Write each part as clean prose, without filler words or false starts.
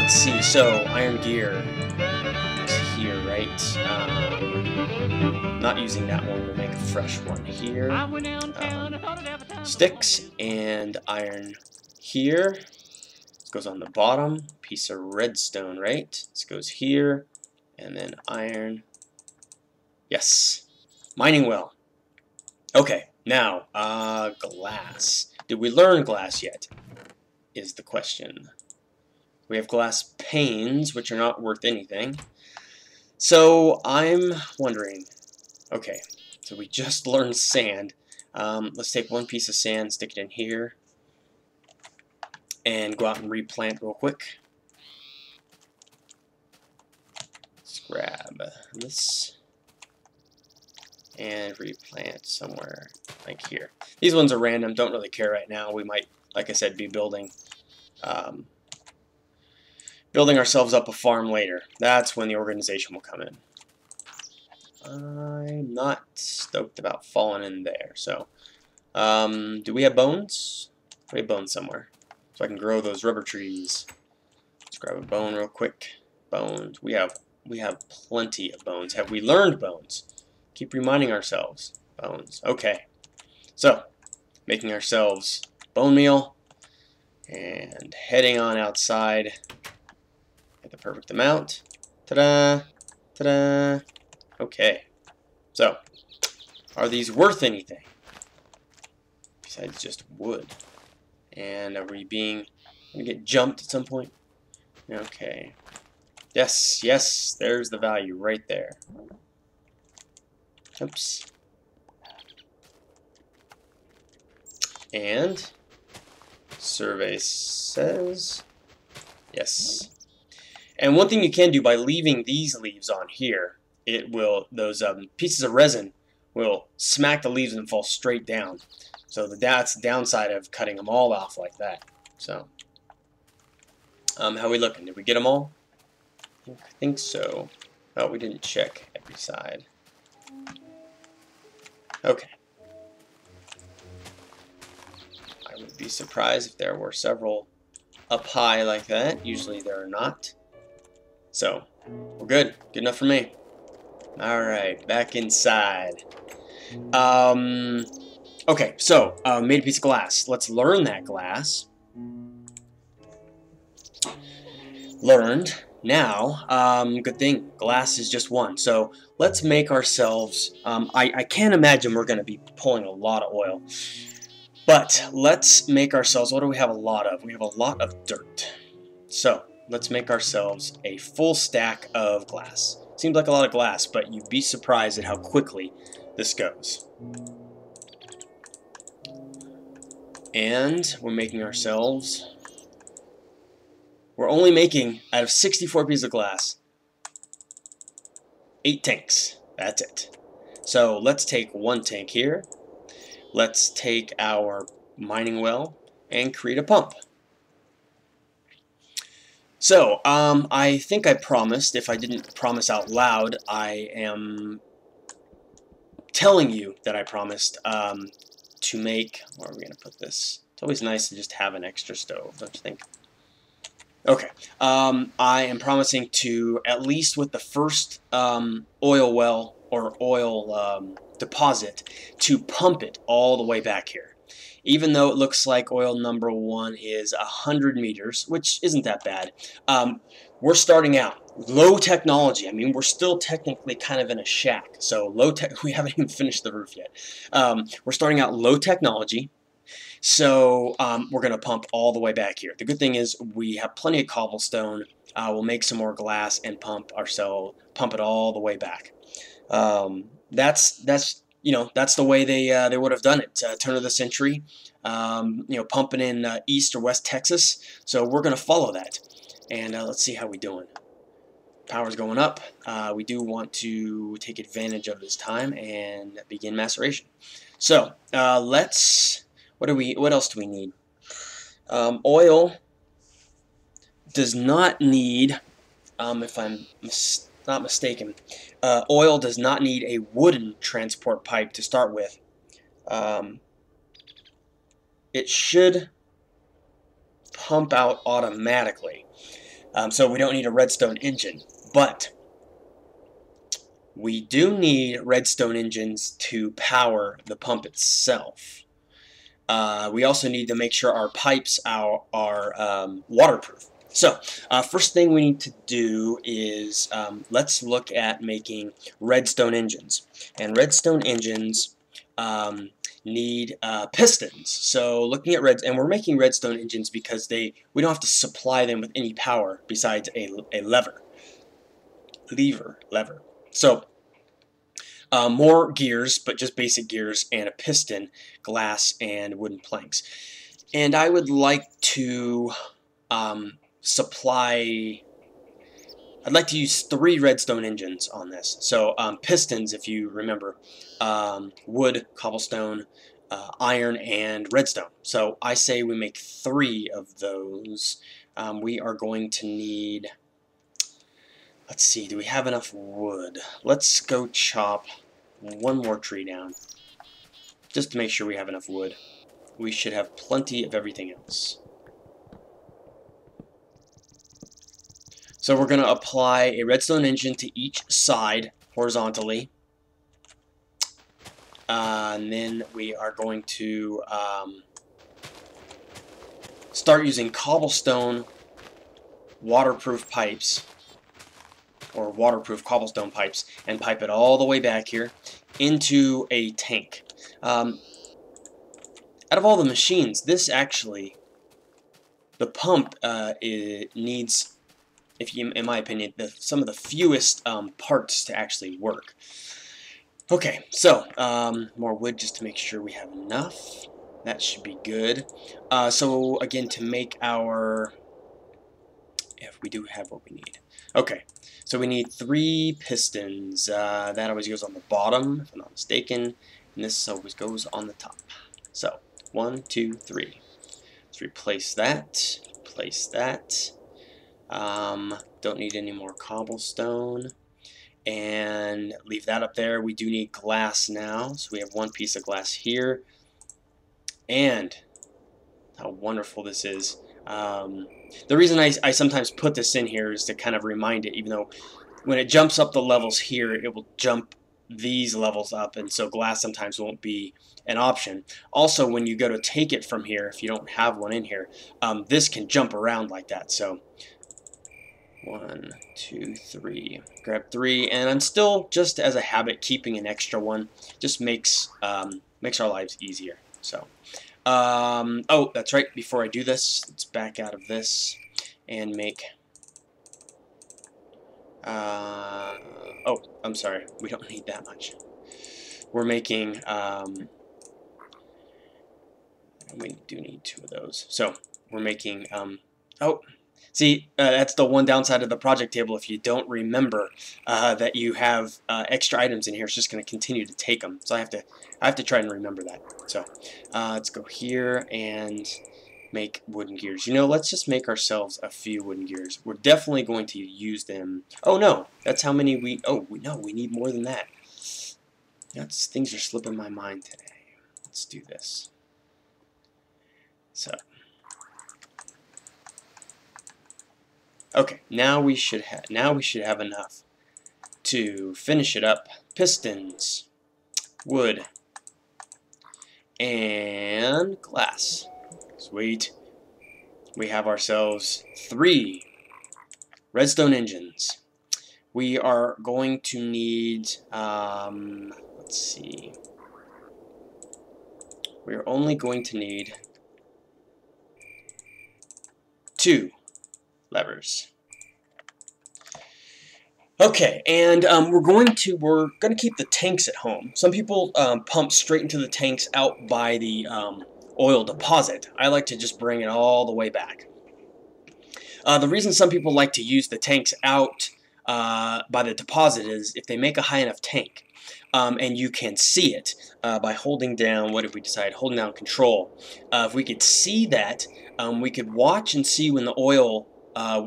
let's see. So iron gear is here, right? Not using that one. We'll make a fresh one here. Sticks and iron here. This goes on the bottom. Piece of redstone, right? This goes here, and then iron. Yes, mining well. Okay, now glass. Did we learn glass yet? Is the question. We have glass panes, which are not worth anything. So I'm wondering. Okay, so we just learned sand. Let's take one piece of sand, stick it in here, and go out and replant real quick. Let's grab this and replant somewhere like here. These ones are random, don't really care right now. We might, like I said, be building ourselves up a farm later. That's when the organization will come in. I'm not stoked about falling in there. So, do we have bones? We have bones somewhere, so I can grow those rubber trees. Let's grab a bone real quick. Bones. We have plenty of bones. Have we learned bones? Keep reminding ourselves. Bones. Okay. So, making ourselves bone meal and heading on outside. Get the perfect amount. Ta-da! Ta-da! Okay. So, are these worth anything besides just wood? And are we gonna get jumped at some point? Okay. Yes, yes, there's the value right there. Oops. And survey says yes. And one thing you can do by leaving these leaves on here, those pieces of resin will smack the leaves and fall straight down. So that's the downside of cutting them all off like that. So, how are we looking? Did we get them all? I think so. Oh, we didn't check every side. Okay. I would be surprised if there were several up high like that. Usually there are not. So, we're good. Good enough for me. Alright, back inside. Okay, so, made a piece of glass. Let's learn that glass. Learned. Now, good thing, glass is just one. So, let's make ourselves, I can't imagine we're going to be pulling a lot of oil. But, let's make ourselves, what do we have a lot of? We have a lot of dirt. So, let's make ourselves a full stack of glass. Seems like a lot of glass, but you'd be surprised at how quickly this goes. And we're making ourselves... We're only making, out of 64 pieces of glass, 8 tanks. That's it. So let's take one tank here. Let's take our mining well and create a pump. So, I think I promised, if I didn't promise out loud, I am telling you that I promised to make, where are we going to put this? It's always nice to just have an extra stove, don't you think? Okay, I am promising to, at least with the first oil well or oil deposit, to pump it all the way back here. Even though it looks like oil number 1 is 100 meters, which isn't that bad, we're starting out low technology. I mean, we're still technically kind of in a shack, so low tech. We haven't even finished the roof yet. We're starting out low technology. So we're going to pump all the way back here. The good thing is we have plenty of cobblestone. We'll make some more glass and pump it all the way back. That's the way they would have done it. Turn of the century, pumping in East or West Texas. So we're going to follow that, and let's see how we're doing. Power's going up. We do want to take advantage of this time and begin maceration. So let's. What else do we need? Oil does not need, if I'm not mistaken, oil does not need a wooden transport pipe to start with. It should pump out automatically. So we don't need a redstone engine, but we do need redstone engines to power the pump itself. We also need to make sure our pipes are waterproof. So, first thing we need to do is let's look at making redstone engines. And redstone engines need pistons. So, looking at and we're making redstone engines because we don't have to supply them with any power besides a lever. So, more gears, but just basic gears, and a piston, glass, and wooden planks. And I would like to I'd like to use 3 redstone engines on this. So pistons, if you remember, wood, cobblestone, iron, and redstone. So I say we make 3 of those. We are going to need, let's see, do we have enough wood? Let's go chop 1 more tree down, just to make sure we have enough wood. We should have plenty of everything else. So we're going to apply a redstone engine to each side horizontally. And then we are going to start using cobblestone waterproof pipes, or waterproof cobblestone pipes, and pipe it all the way back here into a tank. Out of all the machines, this actually, the pump needs, in my opinion, some of the fewest parts to actually work. Okay, so more wood just to make sure we have enough. That should be good. So again, to make our, if we do have what we need. Okay, so we need 3 pistons. That always goes on the bottom, if I'm not mistaken, and this always goes on the top. So 1, 2, 3. Let's replace that. Place that. Don't need any more cobblestone, and leave that up there. We do need glass now, so we have 1 piece of glass here, and how wonderful this is. The reason I sometimes put this in here is to kind of remind it, even though when it jumps up the levels here, it will jump these levels up, and so glass sometimes won't be an option. Also, when you go to take it from here, if you don't have one in here, this can jump around like that. So 1, 2, 3. Grab 3, and I'm still, just as a habit, keeping an extra one. Just makes our lives easier. So, oh, that's right. Before I do this, let's back out of this and make. Oh, I'm sorry. We don't need that much. We're making. We do need 2 of those. So we're making. Oh. See, that's the one downside of the project table. If you don't remember that you have extra items in here, it's just going to continue to take them. So I have to try and remember that. So let's go here and make wooden gears. You know, let's just make ourselves a few wooden gears. We're definitely going to use them. Oh no, that's how many we. Oh no, we need more than that. Things are slipping my mind today. Let's do this. So. Okay, now we should have enough to finish it up. Pistons, wood, and glass. Sweet. We have ourselves 3 redstone engines. We are going to need, let's see. We're only going to need 2 levers. Okay, and we're going to keep the tanks at home. Some people pump straight into the tanks out by the oil deposit. I like to just bring it all the way back. The reason some people like to use the tanks out by the deposit is if they make a high enough tank, and you can see it by holding down, what if we decide, holding down control. If we could see that, we could watch and see when the oil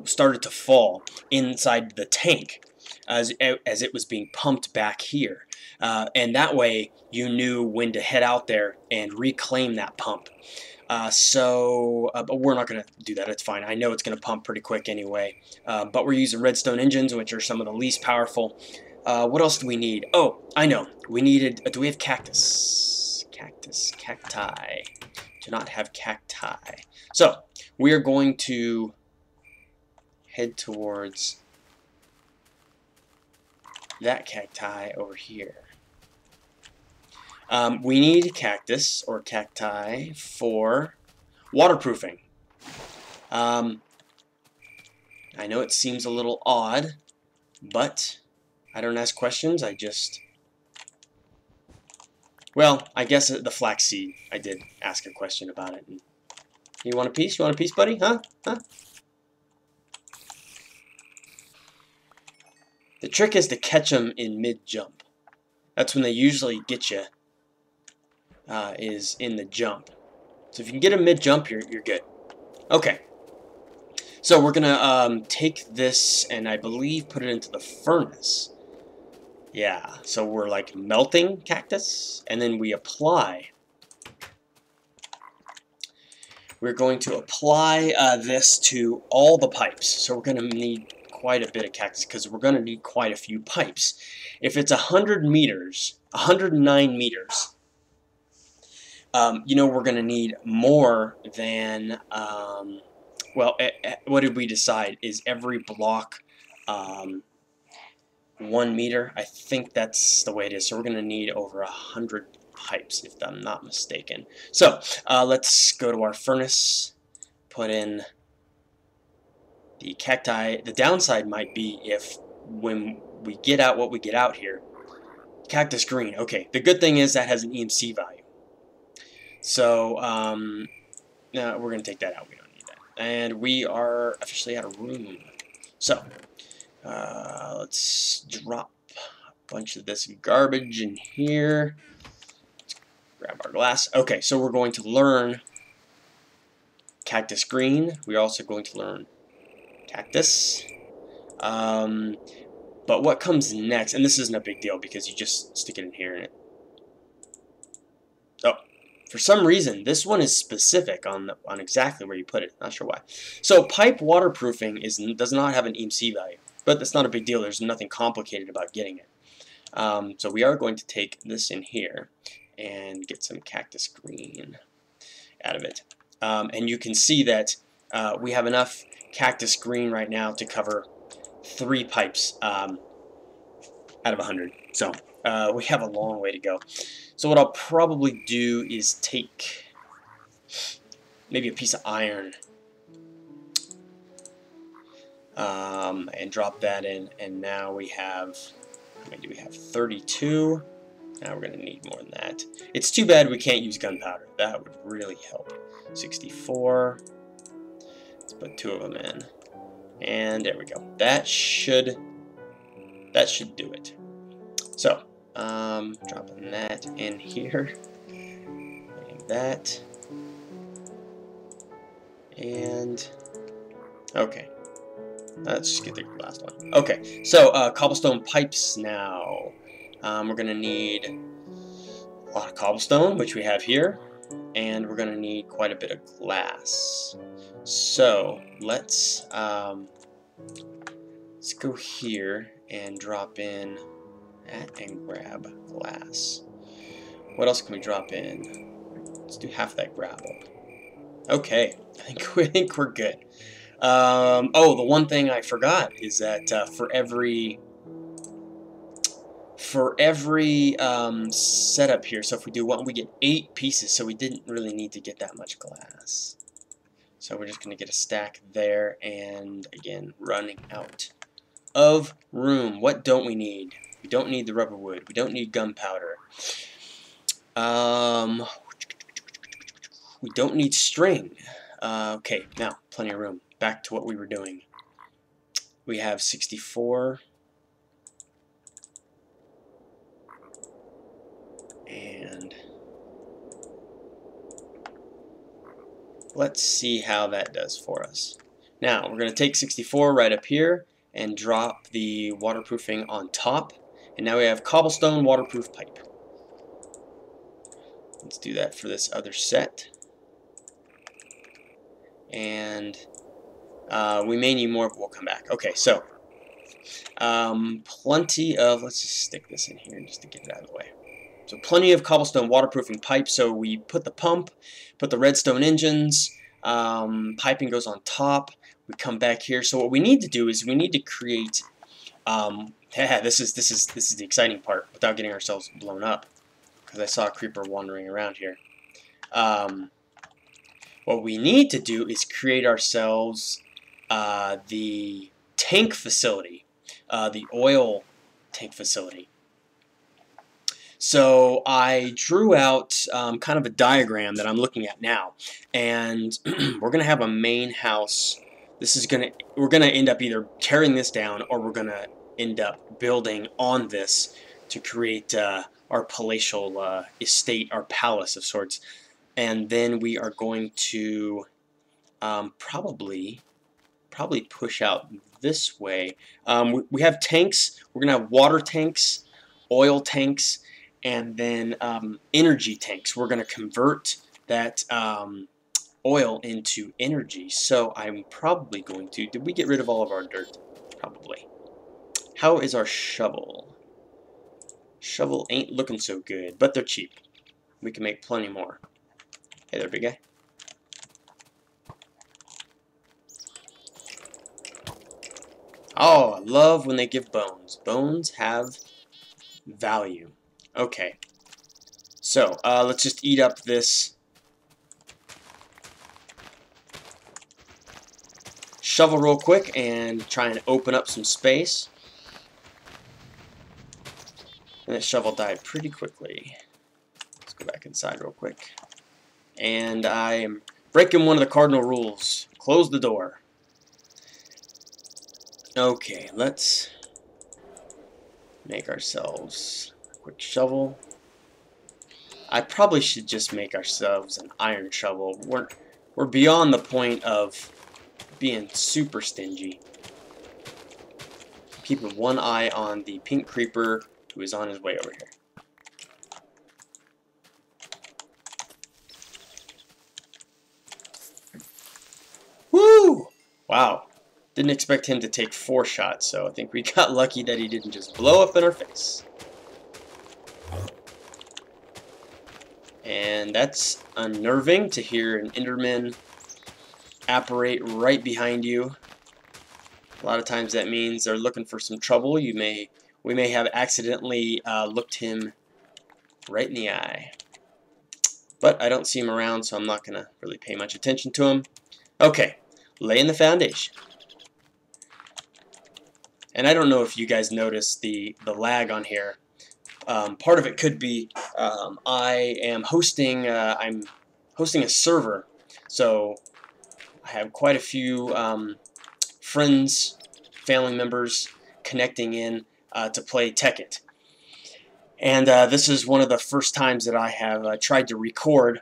started to fall inside the tank as it was being pumped back here. And that way you knew when to head out there and reclaim that pump. But we're not going to do that. It's fine. I know it's going to pump pretty quick anyway. But we're using redstone engines, which are some of the least powerful. What else do we need? Oh, I know. We needed... do we have cactus? Cacti. Do not have cacti. So, we are going to head towards that cacti over here. We need cactus or cacti for waterproofing. I know it seems a little odd, but I don't ask questions. I just... Well, I guess the flaxseed. I did ask a question about it. You want a piece? You want a piece, buddy? Huh? Huh? The trick is to catch them in mid-jump. That's when they usually get you, is in the jump. So if you can get them mid-jump, you're good. Okay. So we're going to take this and I believe put it into the furnace. Yeah, so we're like melting cactus and then we apply. We're going to apply this to all the pipes. So we're going to need quite a bit of cactus because we're going to need quite a few pipes. If it's 100 meters, 109 meters, you know we're going to need more than, well, what did we decide? Is every block 1 meter? I think that's the way it is. So we're going to need over 100 pipes, if I'm not mistaken. So let's go to our furnace, put in the cacti. The downside might be if when we get out what we get out here, cactus green. Okay, the good thing is that has an EMC value. So no, we're going to take that out. We don't need that. And we are officially out of room. So let's drop a bunch of this garbage in here. Let's grab our glass. Okay, so we're going to learn cactus green. We're also going to learn cactus. But what comes next, and this isn't a big deal because you just stick it in here and it... Oh, for some reason, this one is specific on exactly where you put it. Not sure why. So pipe waterproofing does not have an EMC value, but that's not a big deal. There's nothing complicated about getting it. So we are going to take this in here and get some cactus green out of it. And you can see that we have enough cactus green right now to cover 3 pipes out of 100. So we have a long way to go. So what I'll probably do is take maybe a piece of iron and drop that in, and now we have, how many do we have? 32. Now we're going to need more than that. It's too bad we can't use gunpowder. That would really help. 64. Let's put 2 of them in. And there we go. That should do it. So, dropping that in here. And that. And okay. Let's just get the last one. Okay, so cobblestone pipes now. We're going to need a lot of cobblestone, which we have here, and we're going to need quite a bit of glass. So let's go here and drop in that and grab glass. What else can we drop in? Let's do half that gravel. Okay, I think we're good. Oh, the one thing I forgot is that for every setup here, so if we do one, we get 8 pieces, so we didn't really need to get that much glass. So we're just going to get a stack there, and again, running out of room. What don't we need? We don't need the rubber wood. We don't need gunpowder. We don't need string. Okay, now, plenty of room. Back to what we were doing. We have 64. And let's see how that does for us. Now, we're going to take 64 right up here and drop the waterproofing on top. And now we have cobblestone waterproof pipe. Let's do that for this other set. And we may need more, but we'll come back. Okay, so plenty of, let's just stick this in here just to get it out of the way. So plenty of cobblestone waterproofing pipe. So we put the pump, put the redstone engines, piping goes on top. We come back here. So what we need to do is we need to create. This is the exciting part without getting ourselves blown up, because I saw a creeper wandering around here. What we need to do is create ourselves the tank facility, the oil tank facility. So I drew out kind of a diagram that I'm looking at now, and we're gonna have a main house. We're gonna end up either tearing this down, or we're gonna end up building on this to create our palatial estate, our palace of sorts. And then we are going to probably push out this way. We have tanks. We're gonna have water tanks, oil tanks, and then energy tanks. We're going to convert that oil into energy. So I'm probably going to... Did we get rid of all of our dirt? Probably. How is our shovel? Shovel ain't looking so good, but they're cheap. We can make plenty more. Hey there, big guy. Oh, I love when they give bones. Bones have value. Okay. So, let's just eat up this shovel real quick and try and open up some space. And this shovel died pretty quickly. Let's go back inside real quick. And I am breaking one of the cardinal rules. Close the door. Okay, let's make ourselves a quick shovel. I probably should just make ourselves an iron shovel. We're beyond the point of being super stingy. Keeping one eye on the pink creeper who is on his way over here. Woo! Wow. Didn't expect him to take 4 shots, so I think we got lucky that he didn't just blow up in our face. And that's unnerving to hear an Enderman apparate right behind you. A lot of times that means they're looking for some trouble. We may have accidentally looked him right in the eye. But I don't see him around, so I'm not going to really pay much attention to him. Okay, laying the foundation. And I don't know if you guys noticed the lag on here. Part of it could be I am hosting. I'm hosting a server, so I have quite a few friends, family members connecting in to play Tekkit. And this is one of the first times that I have tried to record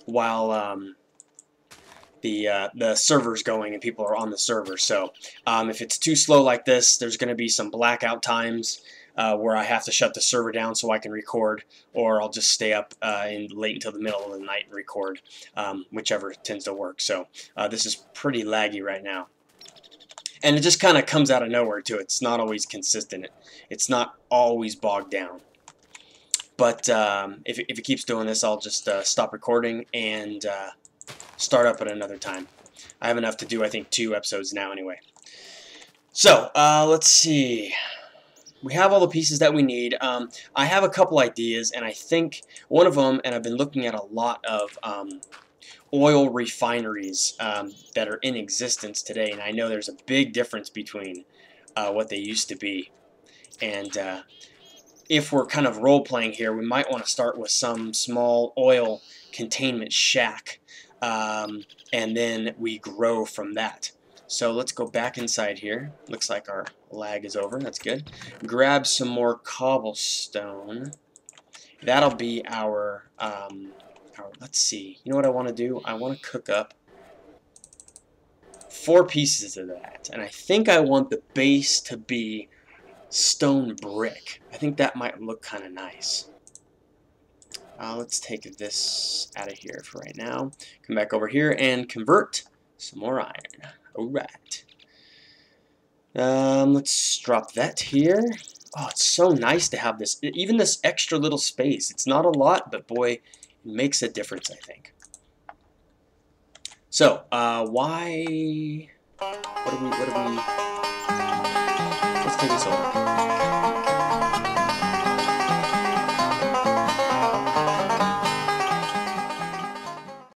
while the server's going and people are on the server. So if it's too slow like this, there's going to be some blackout times where I have to shut the server down so I can record, or I'll just stay up late until the middle of the night and record, whichever tends to work. So this is pretty laggy right now. And it just kind of comes out of nowhere, too. It's not always consistent. It's not always bogged down. But if it keeps doing this, I'll just stop recording and start up at another time. I have enough to do, I think, 2 episodes now anyway. So, let's see. We have all the pieces that we need. I have a couple ideas, and I think one of them, and I've been looking at a lot of oil refineries that are in existence today, and I know there's a big difference between what they used to be. And if we're kind of role-playing here, we might want to start with some small oil containment shack, and then we grow from that. So let's go back inside here. Looks like our lag is over. That's good. Grab some more cobblestone. That'll be our let's see. You know what I want to do? I want to cook up 4 pieces of that. And I think I want the base to be stone brick. I think that might look kind of nice. Let's take this out of here for right now. Come back over here and convert some more iron. Alright. Let's drop that here. Oh, it's so nice to have this, even this extra little space. It's not a lot, but boy, it makes a difference, I think. So, why... What do we... Let's take this over.